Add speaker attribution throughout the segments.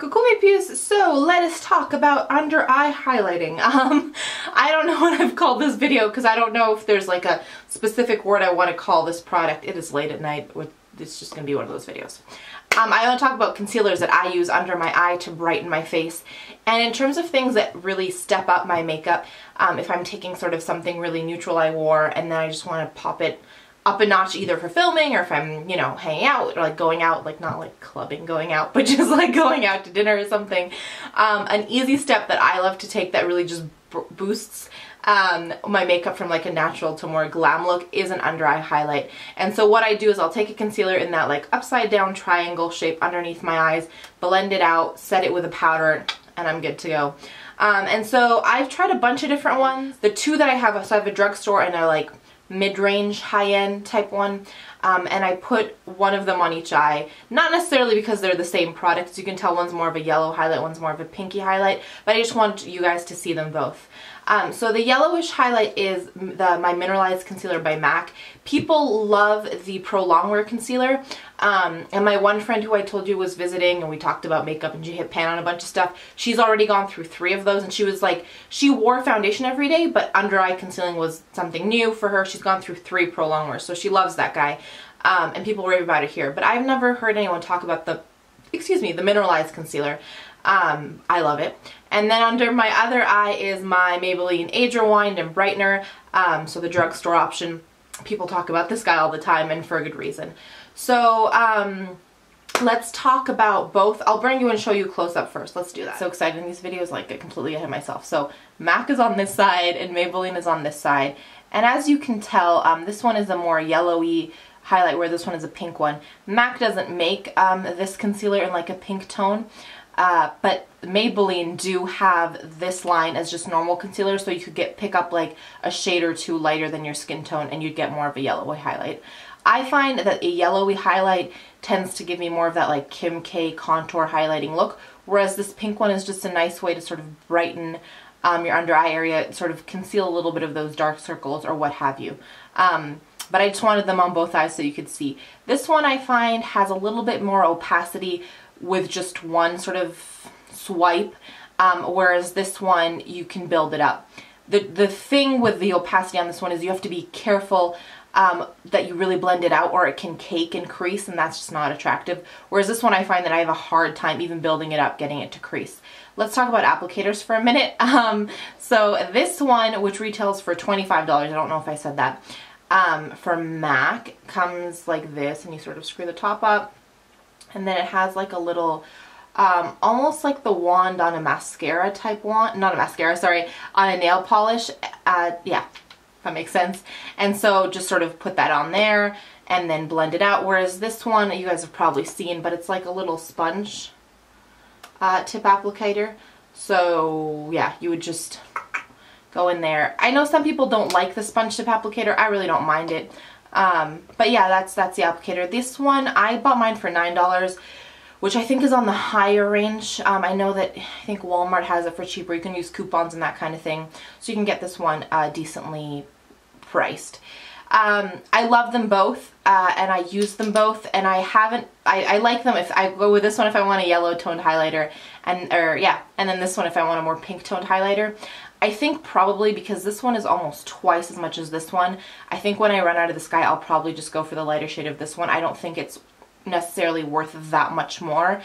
Speaker 1: Coucou mes puces, so let us talk about under eye highlighting. I don't know what I've called this video because I don't know if there's like a specific word I want to call this product. It is late at night. It's just going to be one of those videos. I want to talk about concealers that I use under my eye to brighten my face. And in terms of things that really step up my makeup, if I'm taking sort of something really neutral I wore and then I just want to pop it up a notch either for filming or if I'm, you know, hanging out or like going out, like not like clubbing going out, but just like going out to dinner or something. An easy step that I love to take that really just boosts my makeup from like a natural to more glam look is an under eye highlight. And so what I do is I'll take a concealer in that like upside down triangle shape underneath my eyes, blend it out, set it with a powder, and I'm good to go. And so I've tried a bunch of different ones. The two that I have, so I have a Drugstore and a like mid-range high-end type one, and I put one of them on each eye, not necessarily because they're the same product. As you can tell, one's more of a yellow highlight, one's more of a pinky highlight, but I just want you guys to see them both. So the yellowish highlight is my Mineralize concealer by MAC. People love the Pro Longwear concealer, and my one friend who I told you was visiting and we talked about makeup and she hit pan on a bunch of stuff, she's already gone through 3 of those and she was like, she wore foundation every day but under eye concealing was something new for her. She's gone through 3 Pro Longwear, so she loves that guy, and people rave about it here, but I've never heard anyone talk about the Mineralize concealer. I love it. And then under my other eye is my Maybelline Age Rewind and Brightener, so the Drugstore option. People talk about this guy all the time and for a good reason. So let's talk about both. I'll bring you and show you close up first. Let's do that. So excited in these videos, like I completely ahead of myself. So MAC is on this side and Maybelline is on this side. And as you can tell, this one is a more yellowy highlight where this one is a pink one. MAC doesn't make this concealer in like a pink tone. But Maybelline do have this line as just normal concealer, so you could pick up like a shade or 2 lighter than your skin tone and you'd get more of a yellowy highlight. I find that a yellowy highlight tends to give me more of that like Kim K contour highlighting look, whereas this pink one is just a nice way to sort of brighten your under eye area, sort of conceal a little bit of those dark circles or what have you. But I just wanted them on both eyes so you could see. This one I find has a little bit more opacity with just one sort of swipe, whereas this one you can build it up. The thing with the opacity on this one is you have to be careful that you really blend it out or it can cake and crease, and that's just not attractive. Whereas this one I find that I have a hard time even building it up, getting it to crease. Let's talk about applicators for a minute. So this one, which retails for $25, I don't know if I said that, for MAC, comes like this and you sort of screw the top up. And then it has like a little, almost like the wand on a mascara type wand, not a mascara, sorry, on a nail polish. Yeah, if that makes sense. And so just sort of put that on there and then blend it out. Whereas this one, you guys have probably seen, but it's like a little sponge tip applicator. So yeah, you would just go in there. I know some people don't like the sponge tip applicator. I really don't mind it. But yeah, that's the applicator. This one, I bought mine for $9, which I think is on the higher range. I know that I think Walmart has it for cheaper. You can use coupons and that kind of thing. So you can get this one decently priced. I love them both, and I use them both, and I like them. If I go with this one if I want a yellow toned highlighter, and then this one if I want a more pink toned highlighter. I think probably because this one is almost twice as much as this one, I think when I run out of this guy, I'll probably just go for the lighter shade of this one. I don't think it's necessarily worth that much more.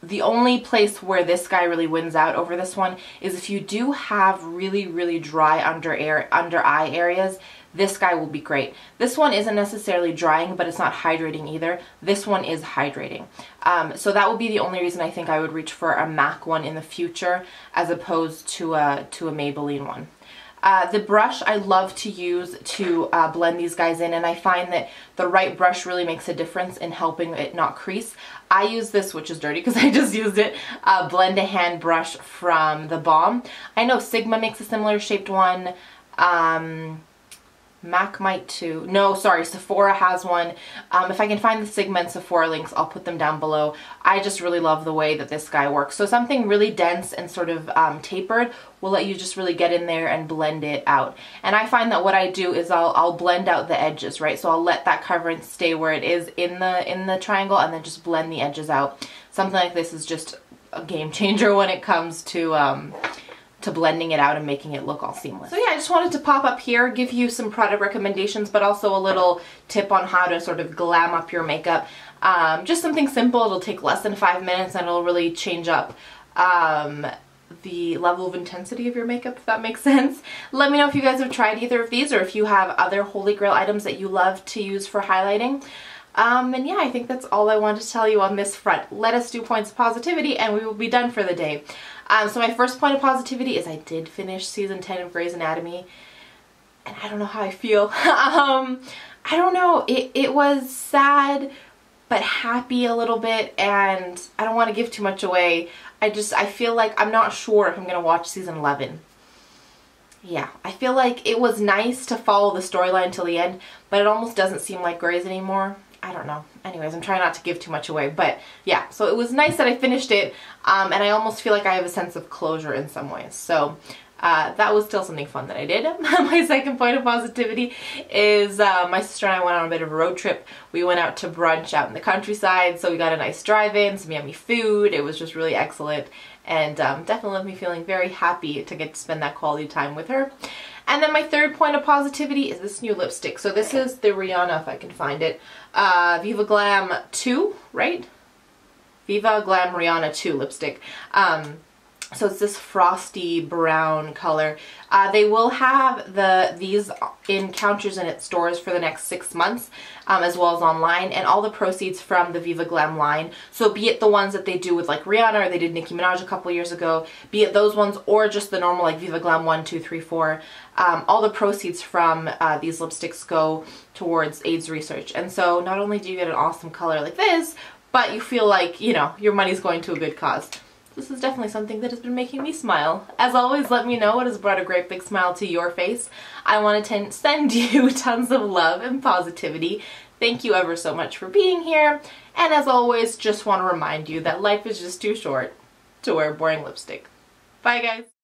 Speaker 1: The only place where this guy really wins out over this one is if you do have really, really dry under eye areas, this guy will be great. This one isn't necessarily drying, but it's not hydrating either. This one is hydrating. So that would be the only reason I think I would reach for a MAC one in the future as opposed to a Maybelline one. The brush I love to use to blend these guys in, and I find that the right brush really makes a difference in helping it not crease. I use this, which is dirty because I just used it, Blend a Hand brush from The Balm. I know Sigma makes a similar shaped one. MAC might too. No, sorry, Sephora has one. If I can find the Sigma and Sephora links, I'll put them down below. I just really love the way that this guy works. So something really dense and sort of tapered will let you just really get in there and blend it out. And I find that what I do is I'll blend out the edges, right? So I'll let that coverage stay where it is in the triangle and then just blend the edges out. Something like this is just a game changer when it comes to blending it out and making it look all seamless. So yeah, I just wanted to pop up here, give you some product recommendations, but also a little tip on how to sort of glam up your makeup. Just something simple. It'll take less than 5 minutes and it'll really change up the level of intensity of your makeup, if that makes sense. Let me know if you guys have tried either of these or if you have other holy grail items that you love to use for highlighting. And yeah, I think that's all I wanted to tell you on this front. Let us do points of positivity and we will be done for the day. So my first point of positivity is I did finish season 10 of Grey's Anatomy, and I don't know how I feel. I don't know, it was sad but happy a little bit, and I don't want to give too much away. I feel like I'm not sure if I'm going to watch season 11. Yeah, I feel like it was nice to follow the storyline till the end, but it almost doesn't seem like Grey's anymore. I don't know. Anyways, I'm trying not to give too much away, but yeah, so it was nice that I finished it, and I almost feel like I have a sense of closure in some ways. So that was still something fun that I did. My second point of positivity is my sister and I went on a bit of a road trip. We went out to brunch out in the countryside, so we got a nice drive-in, some yummy food. It was just really excellent, and definitely left me feeling very happy to get to spend that quality time with her. And then my third point of positivity is this new lipstick. So this is the Rihanna, if I can find it. Viva Glam 2, right? Viva Glam Rihanna 2 lipstick. So it's this frosty brown color. They will have these in counters and at stores for the next 6 months, as well as online, and all the proceeds from the Viva Glam line. So be it the ones that they do with like Rihanna, or they did Nicki Minaj a couple years ago, be it those ones or just the normal like Viva Glam 1, 2, 3, 4, all the proceeds from these lipsticks go towards AIDS research. And so not only do you get an awesome color like this, but you feel like, you know, your money's going to a good cause. This is definitely something that has been making me smile. As always, let me know what has brought a great big smile to your face. I want to send you tons of love and positivity. Thank you ever so much for being here. And as always, just want to remind you that life is just too short to wear boring lipstick. Bye guys.